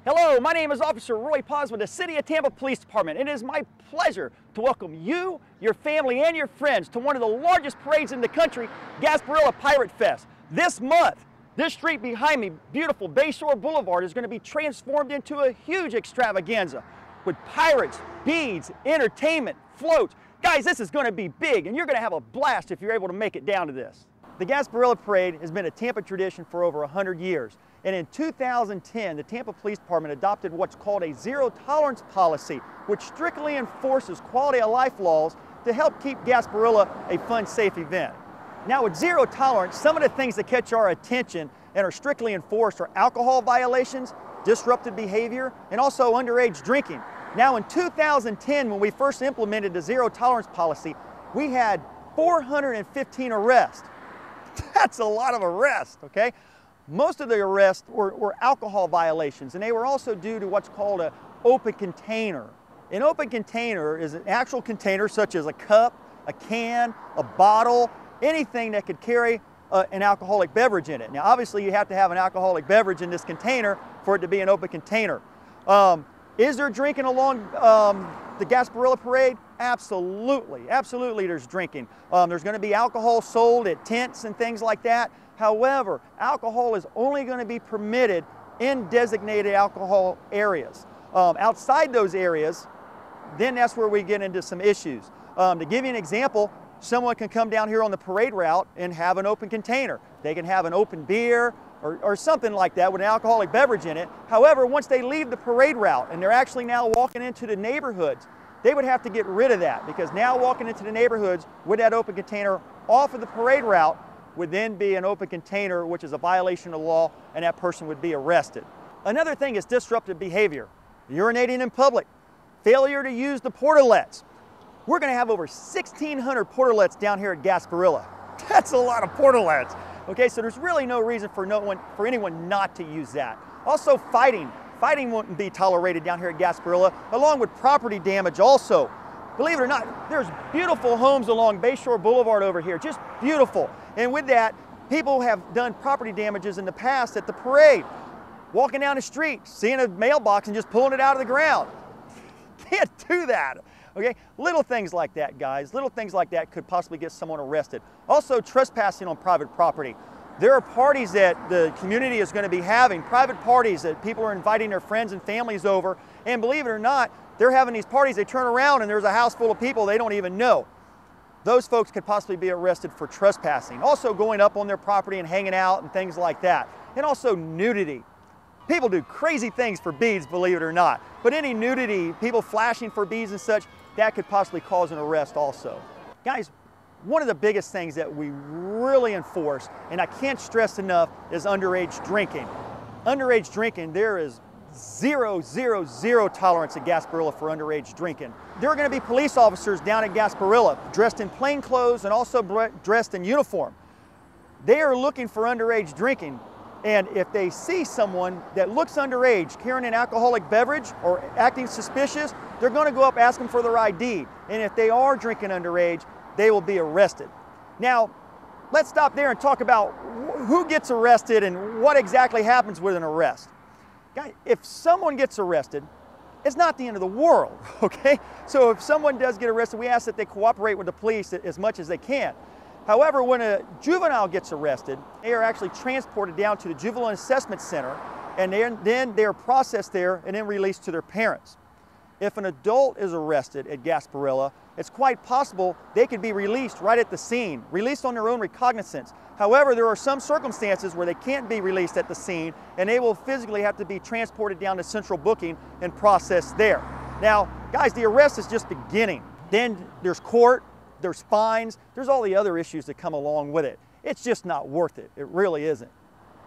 Hello, my name is Officer Roy Paz with the City of Tampa Police Department. It is my pleasure to welcome you, your family, and your friends to one of the largest parades in the country, Gasparilla Pirate Fest. This month, this street behind me, beautiful Bayshore Boulevard, is going to be transformed into a huge extravaganza with pirates, beads, entertainment, floats. Guys, this is going to be big, and you're going to have a blast if you're able to make it down to this. The Gasparilla Parade has been a Tampa tradition for over 100 years. And in 2010, the Tampa Police Department adopted what's called a zero tolerance policy, which strictly enforces quality of life laws to help keep Gasparilla a fun, safe event. Now with zero tolerance, some of the things that catch our attention and are strictly enforced are alcohol violations, disruptive behavior, and also underage drinking. Now in 2010, when we first implemented the zero tolerance policy, we had 415 arrests. That's a lot of arrests, okay? Most of the arrests were alcohol violations, and they were also due to what's called an open container. An open container is an actual container such as a cup, a can, a bottle, anything that could carry an alcoholic beverage in it. Now obviously you have to have an alcoholic beverage in this container for it to be an open container. Is there drinking along the Gasparilla Parade? Absolutely, absolutely there's drinking. There's going to be alcohol sold at tents and things like that. However, alcohol is only going to be permitted in designated alcohol areas. Outside those areas, then that's where we get into some issues. To give you an example, someone can come down here on the parade route and have an open container. They can have an open beer or something like that with an alcoholic beverage in it. However, once they leave the parade route and they're actually now walking into the neighborhoods, they would have to get rid of that, because now walking into the neighborhoods with that open container off of the parade route would then be an open container, which is a violation of the law, and that person would be arrested. Another thing is disruptive behavior. Urinating in public, failure to use the portalets. We're going to have over 1,600 portalets down here at Gasparilla. That's a lot of portalets. Okay, so there's really no reason for anyone not to use that. Also fighting. Fighting wouldn't be tolerated down here at Gasparilla, along with property damage also. Believe it or not, there's beautiful homes along Bayshore Boulevard over here, just beautiful. And with that, people have done property damages in the past at the parade. Walking down the street, seeing a mailbox and just pulling it out of the ground. Can't do that, okay? Little things like that, guys, little things like that could possibly get someone arrested. Also, trespassing on private property. There are parties that the community is going to be having, private parties that people are inviting their friends and families over, and believe it or not, they're having these parties, they turn around and there's a house full of people they don't even know. Those folks could possibly be arrested for trespassing. Also going up on their property and hanging out and things like that. And also nudity. People do crazy things for beads, believe it or not. But any nudity, people flashing for beads and such, that could possibly cause an arrest also. Guys, one of the biggest things that we really enforce, and I can't stress enough, is underage drinking. Underage drinking, there is zero tolerance at Gasparilla for underage drinking. There are going to be police officers down at Gasparilla dressed in plain clothes and also dressed in uniform. They are looking for underage drinking, and if they see someone that looks underage carrying an alcoholic beverage or acting suspicious, they're going to go up asking for their ID, and if they are drinking underage, they will be arrested. Now, let's stop there and talk about who gets arrested and what exactly happens with an arrest. Guys, if someone gets arrested, it's not the end of the world, okay? So if someone does get arrested, we ask that they cooperate with the police as much as they can. However, when a juvenile gets arrested, they are actually transported down to the Juvenile Assessment Center, and then they are processed there and then released to their parents. If an adult is arrested at Gasparilla, it's quite possible they could be released right at the scene, released on their own recognizance. However, there are some circumstances where they can't be released at the scene, and they will physically have to be transported down to central booking and processed there. Now, guys, the arrest is just beginning. Then there's court, there's fines, there's all the other issues that come along with it. It's just not worth it. It really isn't.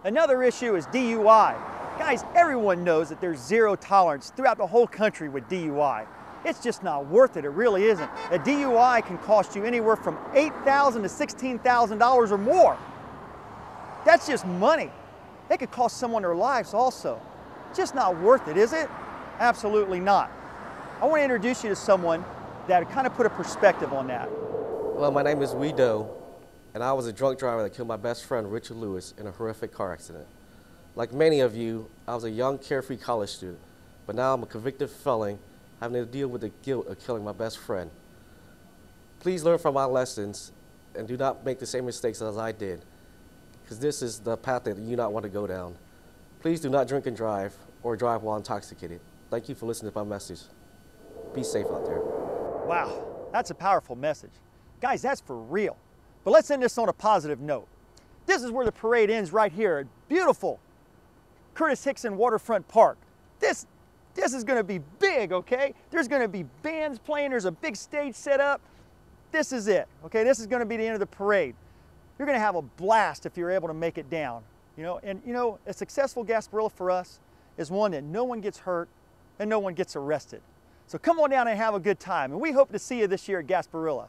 Another issue is DUI. Guys, everyone knows that there's zero tolerance throughout the whole country with DUI. It's just not worth it. It really isn't. A DUI can cost you anywhere from $8,000 to $16,000 or more. That's just money. It could cost someone their lives also. Just not worth it, is it? Absolutely not. I want to introduce you to someone that kind of put a perspective on that. Well, my name is Weedo, and I was a drunk driver that killed my best friend, Richard Lewis, in a horrific car accident. Like many of you, I was a young, carefree college student, but now I'm a convicted felon having to deal with the guilt of killing my best friend. Please learn from my lessons and do not make the same mistakes as I did, because this is the path that you do not want to go down. Please do not drink and drive or drive while intoxicated. Thank you for listening to my message. Be safe out there. Wow, that's a powerful message. Guys, that's for real. But let's end this on a positive note. This is where the parade ends right here at beautiful Curtis Hickson Waterfront Park. This is gonna be big, okay? There's gonna be bands playing, there's a big stage set up. This is it, okay? This is gonna be the end of the parade. You're gonna have a blast if you're able to make it down, And a successful Gasparilla for us is one that no one gets hurt and no one gets arrested. So come on down and have a good time, and we hope to see you this year at Gasparilla.